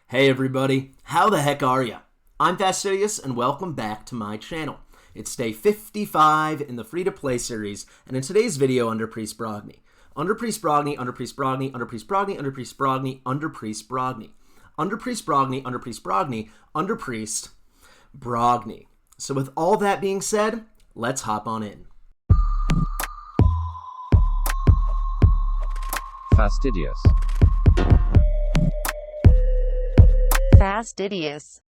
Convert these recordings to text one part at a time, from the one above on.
Hey everybody, how the heck are ya? I'm Fastidious and welcome back to my channel. It's day 55 in the free-to-play series, and in today's video, under Priest Brogni. Under Priest Brogni, under Priest Brogni, under Priest Brogni, under Priest Brogni, under Priest Brogni. Under Priest Brogni, under Priest Brogni, under Priest Brogni. So with all that being said, let's hop on in. Fastidious. Fastidious.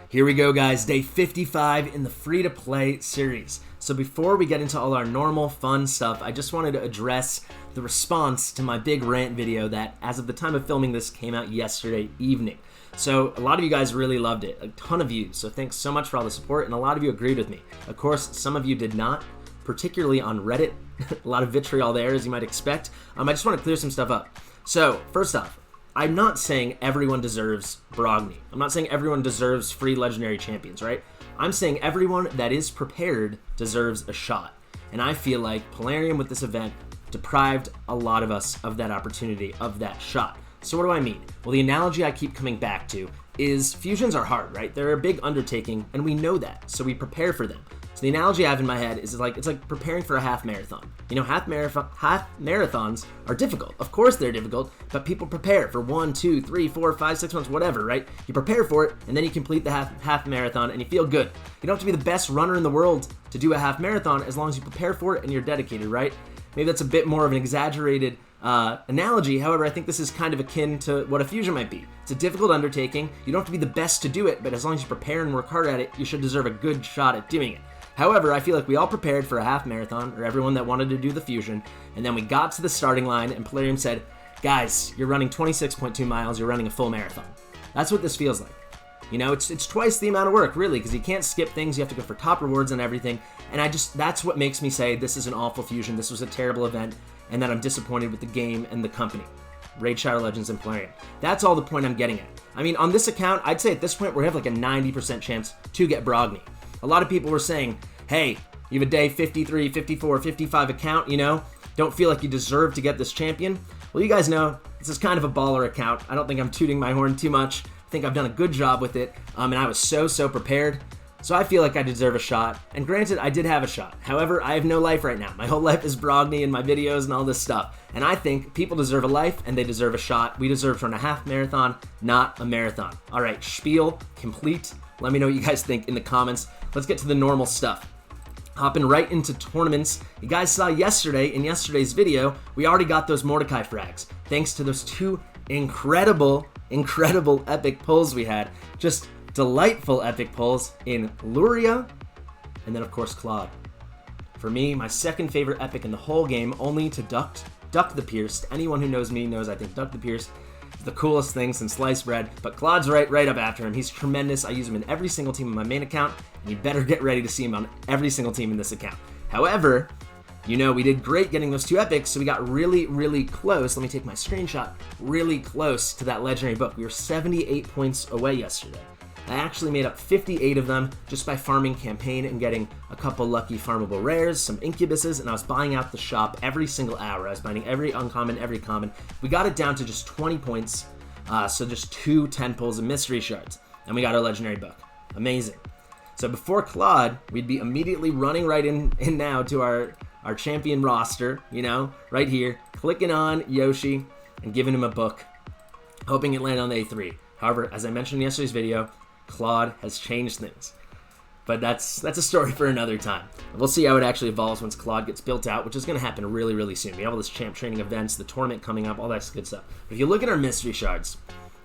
Here we go, guys. Day 55 in the free-to-play series. So before we get into all our normal fun stuff, I just wanted to address the response to my big rant video that, as of the time of filming this, came out yesterday evening. So a lot of you guys really loved it, a ton of views, so thanks so much for all the support, and a lot of you agreed with me. Of course, some of you did not, particularly on Reddit. A lot of vitriol there, as you might expect. I just want to clear some stuff up. So, first off, I'm not saying everyone deserves Brogni. I'm not saying everyone deserves free legendary champions, right? I'm saying everyone that is prepared deserves a shot. And I feel like Polarium with this event deprived a lot of us of that opportunity, of that shot. So what do I mean? Well, the analogy I keep coming back to is fusions are hard, right? They're a big undertaking, and we know that, so we prepare for them. So the analogy I have in my head is it's like preparing for a half marathon. You know, half marathons are difficult. Of course they're difficult, but people prepare for 1, 2, 3, 4, 5, 6 months, whatever, right? You prepare for it, and then you complete the half marathon, and you feel good. You don't have to be the best runner in the world to do a half marathon as long as you prepare for it and you're dedicated, right? Maybe that's a bit more of an exaggerated analogy. However, I think this is kind of akin to what a fusion might be. It's a difficult undertaking. You don't have to be the best to do it, but as long as you prepare and work hard at it, you should deserve a good shot at doing it. However, I feel like we all prepared for a half marathon, or everyone that wanted to do the fusion, and then we got to the starting line and Polarium said, guys, you're running 26.2 miles, you're running a full marathon. That's what this feels like. You know, it's twice the amount of work, really, because you can't skip things, you have to go for top rewards and everything, and that's what makes me say this is an awful fusion, this was a terrible event, and that I'm disappointed with the game and the company. Raid Shadow Legends and Polarium. That's all the point I'm getting at. I mean, on this account, I'd say at this point we have like a 90% chance to get Brogni. A lot of people were saying, hey, you have a day 53, 54, 55 account, you know? Don't feel like you deserve to get this champion? Well, you guys know, this is kind of a baller account. I don't think I'm tooting my horn too much. I think I've done a good job with it, and I was so prepared. So I feel like I deserve a shot. And granted, I did have a shot. However, I have no life right now. My whole life is Brogni and my videos and all this stuff. And I think people deserve a life and they deserve a shot. We deserve to run a half marathon, not a marathon. All right, spiel complete. Let me know what you guys think in the comments. Let's get to the normal stuff. Hopping right into tournaments. You guys saw yesterday, in yesterday's video, we already got those Mordecai frags. Thanks to those two incredible epic pulls we had. Just delightful epic pulls in Luria, and then of course Klodd. For me, my second favorite epic in the whole game, only to Duck the Pierced. Anyone who knows me knows I think Duck the Pierced is the coolest thing since sliced bread, but Klodd's right up after him. He's tremendous. I use him in every single team on my main account, and you better get ready to see him on every single team in this account. However, you know, we did great getting those two epics, so we got really close. Let me take my screenshot. Really close to that legendary book. We were 78 points away yesterday. I actually made up 58 of them just by farming campaign and getting a couple lucky farmable rares, some incubuses, and I was buying out the shop every single hour. I was buying every uncommon, every common. We got it down to just 20 points, so just 2 10 pulls and mystery shards, and we got our legendary book. Amazing. So before Klodd, we'd be immediately running right in now to our champion roster, you know, right here, clicking on Yoshi and giving him a book, hoping it landed on the A3. However, as I mentioned in yesterday's video, Klodd has changed things. But that's a story for another time. We'll see how it actually evolves once Klodd gets built out, which is going to happen really soon. We have all this champ training events, the tournament coming up, all that good stuff. But if you look at our mystery shards,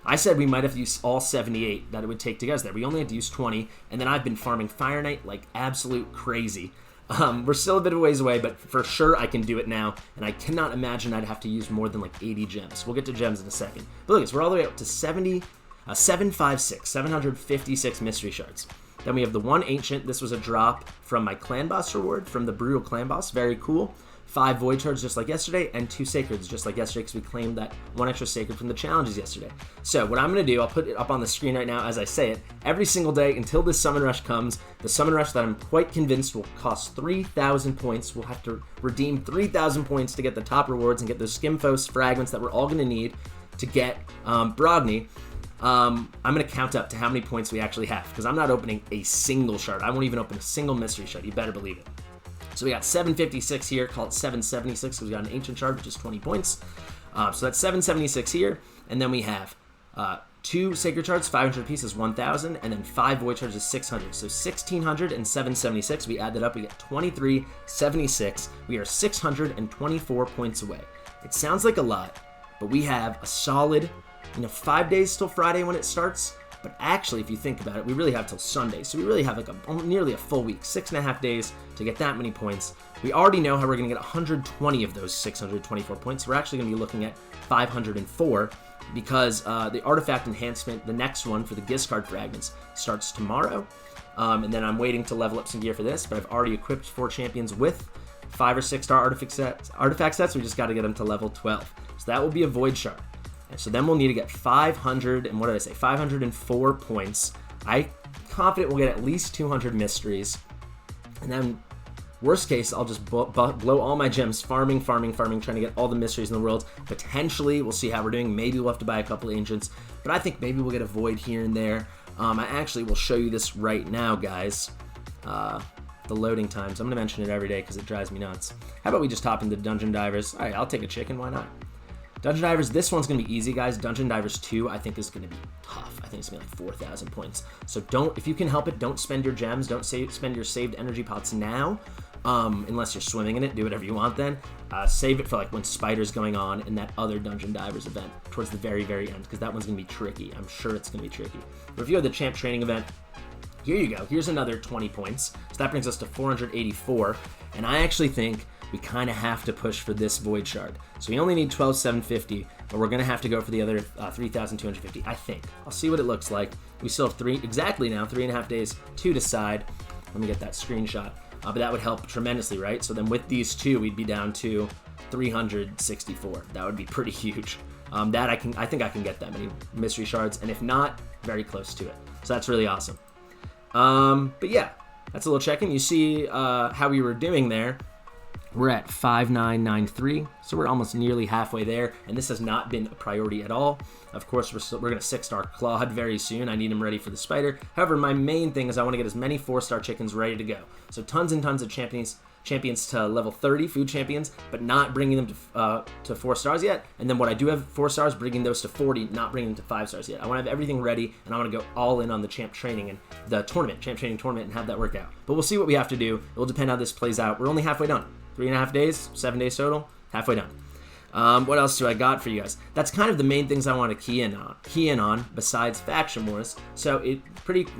I said we might have to use all 78 that it would take to get us there. We only had to use 20, and then I've been farming Fire Knight like absolute crazy. We're still a bit of ways away, but for sure I can do it now, and I cannot imagine I'd have to use more than like 80 gems. We'll get to gems in a second. But look, we're all the way up to 756 mystery shards. Then we have the one ancient. This was a drop from my clan boss reward from the brutal clan boss. Very cool. 5 void shards just like yesterday, and 2 sacreds just like yesterday because we claimed that 1 extra sacred from the challenges yesterday. So what I'm going to do, I'll put it up on the screen right now as I say it, every single day until this summon rush comes. The summon rush that I'm quite convinced will cost 3,000 points. We'll have to redeem 3,000 points to get the top rewards and get those Skimfos fragments that we're all going to need to get Brogni. I'm going to count up to how many points we actually have, because I'm not opening a single shard. I won't even open a single mystery shard. You better believe it. So we got 756 here. Call it 776 because we got an ancient shard, which is 20 points. So that's 776 here. And then we have 2 sacred shards, 500 pieces, 1,000, and then 5 void shards is 600. So 1,600 and 776. We add that up, we get 2376. We are 624 points away. It sounds like a lot, but we have a solid, 5 days till Friday when it starts. But actually, if you think about it, we really have till Sunday. So we really have like nearly a full week, 6.5 days to get that many points. We already know how we're going to get 120 of those 624 points. We're actually going to be looking at 504 because the artifact enhancement, the next one for the Discard fragments, starts tomorrow. And then I'm waiting to level up some gear for this, but I've already equipped 4 champions with 5 or 6 star artifact sets. We just got to get them to level 12. So that will be a void shard. And so then we'll need to get 504 points. I'm confident we'll get at least 200 mysteries. And then, worst case, I'll just blow all my gems, farming, trying to get all the mysteries in the world. Potentially, we'll see how we're doing. Maybe we'll have to buy a couple ancients. But I think maybe we'll get a void here and there. I actually will show you this right now, guys. The loading times. I'm going to mention it every day because it drives me nuts. How about we just hop into Dungeon Divers? All right, I'll take a chicken. Why not? Dungeon Divers, this one's going to be easy, guys. Dungeon Divers 2, I think, is going to be tough. I think it's going to be like 4,000 points. So if you can help it, don't spend your gems. Don't spend your saved energy pots now, unless you're swimming in it. Do whatever you want then. Save it for like when Spider's going on in that other Dungeon Divers event towards the very, very end, because that one's going to be tricky. I'm sure it's going to be tricky. But if you have the Champ Training event, here you go. Here's another 20 points. So that brings us to 484. And I actually think we kind of have to push for this void shard. So we only need 12,750, but we're going to have to go for the other 3,250, I think. I'll see what it looks like. We still have 3.5 days to decide. Let me get that screenshot. But that would help tremendously, right? So then with these 2, we'd be down to 364. That would be pretty huge. I think I can get that many mystery shards, and if not, very close to it. So that's really awesome. But yeah, that's a little check-in. You see how we were doing there. We're at 5993, so we're almost nearly halfway there, and this has not been a priority at all. Of course, we're going to 6-star Klodd very soon. I need him ready for the spider. However, my main thing is I want to get as many 4-star chickens ready to go. So tons and tons of champions to level 30, food champions, but not bringing them to 4 stars yet. And then what I do have 4 stars, bringing those to 40, not bringing them to 5 stars yet. I want to have everything ready, and I want to go all in on the champ training and the champ training tournament, and have that work out. But we'll see what we have to do. It will depend how this plays out. We're only halfway done. 3.5 days, 7 days total, halfway done. What else do I got for you guys? That's kind of the main things I want to key in on besides Faction Wars. So it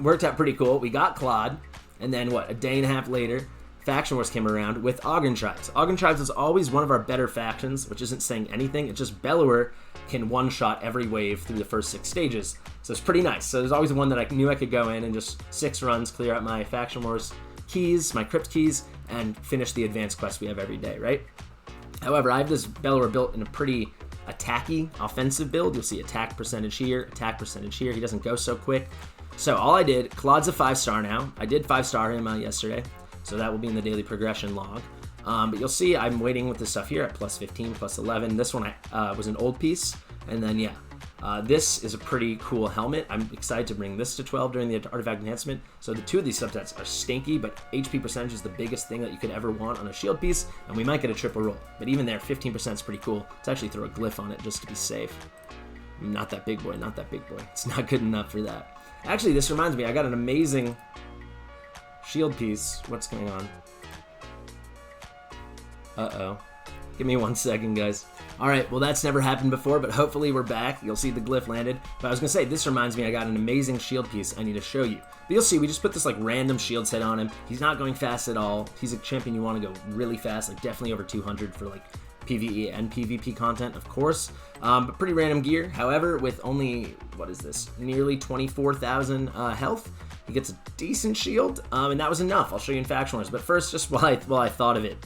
worked out pretty cool. We got Klodd, and then a day and a half later, Faction Wars came around with Ogren Tribes. Ogren Tribes is always one of our better factions, which isn't saying anything. It's just Bellower can one-shot every wave through the first 6 stages. So it's pretty nice. So there's always one that I knew I could go in and just 6 runs, clear out my Faction Wars keys, my crypt keys, and finish the advanced quests we have every day, right? However, I have this Bellower built in a pretty attacky, offensive build. You'll see attack percentage here. He doesn't go so quick. So all I did, Klodd's a 5-star now. I did 5-star him yesterday, so that will be in the daily progression log. But you'll see I'm waiting with this stuff here at plus 15, plus 11. This one was an old piece, and then yeah. This is a pretty cool helmet. I'm excited to bring this to 12 during the artifact enhancement. So the 2 of these subsets are stinky, but HP percentage is the biggest thing that you could ever want on a shield piece, and we might get a triple roll. But even there, 15% is pretty cool. Let's actually throw a glyph on it just to be safe. Not that big boy. It's not good enough for that. Actually, this reminds me, I got an amazing shield piece. What's going on? Uh-oh. Give me 1 second, guys. All right, well, that's never happened before, but hopefully we're back. You'll see the glyph landed. But I was going to say, this reminds me, I got an amazing shield piece I need to show you. But you'll see, we just put this, random shield set on him. He's not going fast at all. He's a champion you want to go really fast, definitely over 200 for, PvE and PvP content, of course. But pretty random gear. However, with only, nearly 24,000 health, he gets a decent shield, and that was enough. I'll show you in Faction Wars. But first, just while I thought of it,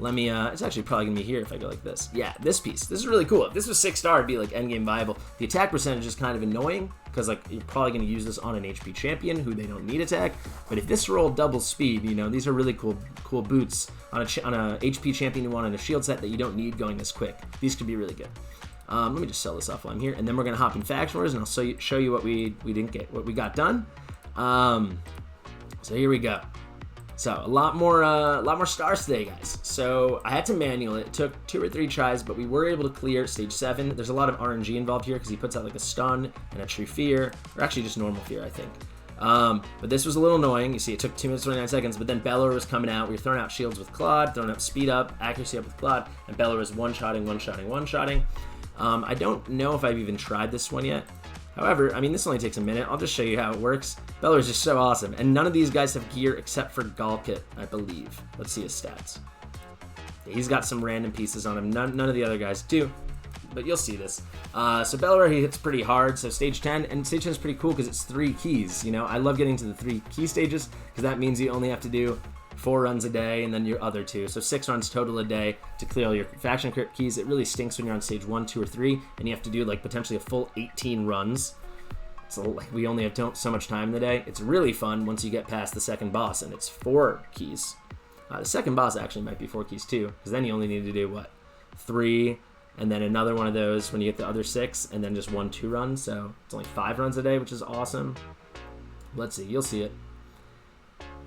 let me, it's actually probably going to be here if I go like this. Yeah, this piece. This is really cool. If this was 6-star, it'd be endgame viable. The attack percentage is kind of annoying because you're probably going to use this on an HP champion who they don't need attack. But if this rolled double speed, these are really cool boots on a HP champion you want in a shield set that you don't need going this quick. These could be really good. Let me just sell this off while I'm here, and then we're gonna hop in faction wars, and I'll show you what we didn't get, what we got done. So here we go. So a lot more stars today, guys. So I had to manual it. It took 2 or 3 tries, but we were able to clear stage 7. There's a lot of RNG involved here because he puts out like a stun and a true fear, or actually just normal fear, I think. But this was a little annoying. You see, it took 2 minutes 29 seconds, but then Bellower was coming out. We were throwing out shields with Klodd, throwing up speed up, accuracy up with Klodd, and Bellower was one-shotting, one-shotting, one-shotting. I don't know if I've even tried this one yet. However, I mean, this only takes a minute. I'll just show you how it works. Bellower is just so awesome. And none of these guys have gear except for Galkit, I believe. Let's see his stats. Yeah, he's got some random pieces on him. None of the other guys do, but you'll see this. So Bellower, he hits pretty hard. So stage 10, and stage 10 is pretty cool because it's 3 keys. You know, I love getting to the 3 key stages because that means you only have to do 4 runs a day and then your other 2. So 6 runs total a day to clear all your faction crypt keys. It really stinks when you're on stage 1, 2, or 3 and you have to do like potentially a full 18 runs. So like we only have so much time in the day. It's really fun once you get past the second boss, and it's 4 keys. The second boss actually might be 4 keys too, because then you only need to do what, 3 and then another one of those when you get the other 6, and then just 1 2 runs. So it's only 5 runs a day, which is awesome. Let's see, you'll see it.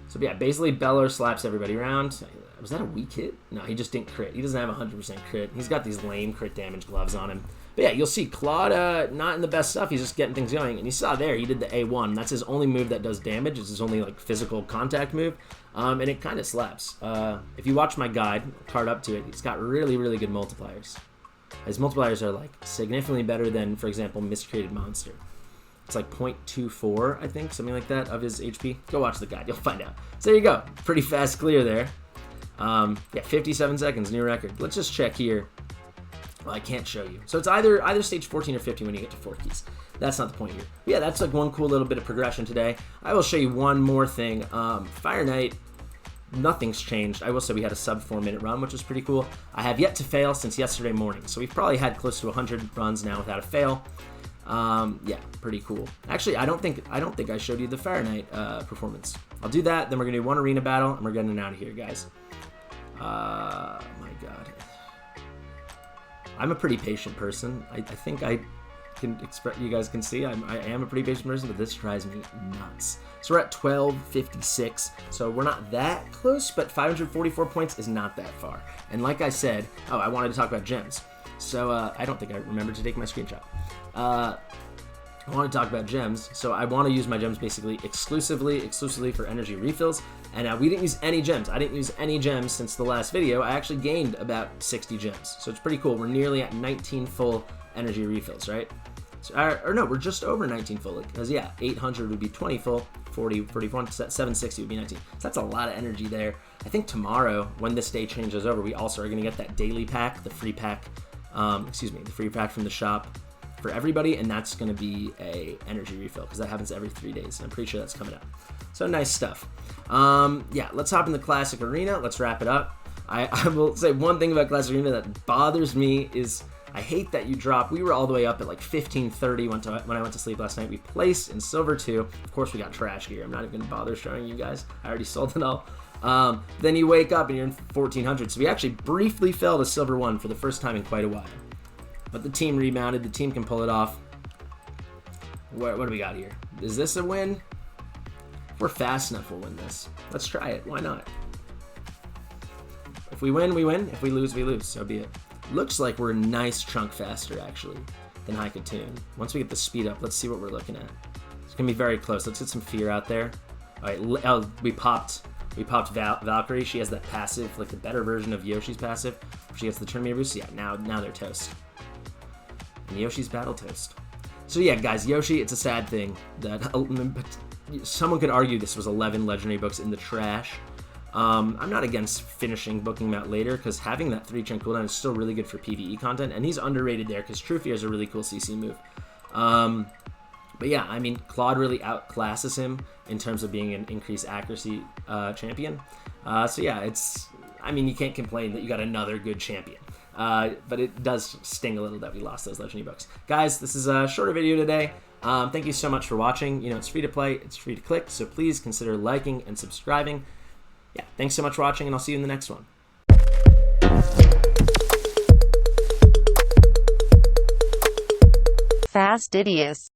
So yeah, basically Bellower slaps everybody around. Was that a weak hit? No, he just didn't crit. He doesn't have 100% crit. He's got these lame crit damage gloves on him. But yeah, you'll see Klodd not in the best stuff. He's just getting things going. And you saw there, he did the A1. That's his only move that does damage. It's his only like physical contact move. And it kind of slaps. If you watch my guide, card up to it, he's got really, really good multipliers. His multipliers are like significantly better than, for example, Miscreated Monster. It's like 0.24, I think, something like that, of his HP. Go watch the guide, you'll find out. So there you go, pretty fast clear there. Yeah, 57 seconds, new record. Let's just check here. Well, I can't show you. So it's either stage 14 or 15 when you get to 4 keys. That's not the point here. But yeah, that's like one cool little bit of progression today. I will show you one more thing. Fire Knight, nothing's changed. I will say we had a sub 4-minute run, which was pretty cool. I have yet to fail since yesterday morning. So we've probably had close to 100 runs now without a fail. Yeah, pretty cool. Actually, I don't think I showed you the Fire Knight performance. I'll do that, then we're gonna do 1 arena battle, and we're getting out of here, guys. My God. I'm a pretty patient person. I think I can express. You guys can see I am a pretty patient person, but this drives me nuts. So we're at 1256. So we're not that close, but 544 points is not that far. And like I said, oh, I wanted to talk about gems. So I don't think I remembered to take my screenshot. I want to talk about gems, so I want to use my gems basically exclusively for energy refills, and we didn't use any gems. I didn't use any gems since the last video. I actually gained about 60 gems, so it's pretty cool. We're nearly at 19 full energy refills, right? So, or no, we're just over 19 full, because yeah, 800 would be 20 full, 40, 41, 760 would be 19. So that's a lot of energy there. I think tomorrow, when this day changes over, we also are going to get that daily pack, the free pack, the free pack from the shop for everybody, and that's going to be a energy refill because that happens every 3 days, and I'm pretty sure that's coming up. So nice stuff. Yeah, let's hop in the classic arena. Let's wrap it up. I will say one thing about classic arena that bothers me is I hate that you drop. We were all the way up at like 1530 when I went to sleep last night. We placed in silver 2. Of course, we got trash gear. I'm not even going to bother showing you guys. I already sold it all. Then you wake up and you're in 1400. So we actually briefly fell to silver 1 for the first time in quite a while. But the team rebounded. The team can pull it off. What do we got here? Is this a win? If we're fast enough, we'll win this. Let's try it. Why not? If we win, we win. If we lose, we lose. So be it. Looks like we're a nice chunk faster, actually, than Haikatoon. Once we get the speed up, let's see what we're looking at. It's going to be very close. Let's get some fear out there. All right, we popped Valkyrie. She has that passive, like the better version of Yoshi's passive. She gets the turn meter boost. Yeah, now they're toast. And Yoshi's battle toast. So yeah, guys, Yoshi, it's a sad thing that someone could argue this was 11 legendary books in the trash. I'm not against finishing booking him out later because having that 3-turn cooldown is still really good for PvE content, and he's underrated there because True Fear is a really cool CC move. But yeah, I mean, Klodd really outclasses him in terms of being an increased accuracy champion. So yeah, I mean, you can't complain that you got another good champion. But it does sting a little that we lost those legendary books. Guys, this is a shorter video today. Thank you so much for watching. You know, it's free to play, it's free to click, so please consider liking and subscribing. Yeah, thanks so much for watching, and I'll see you in the next one. Fastidious.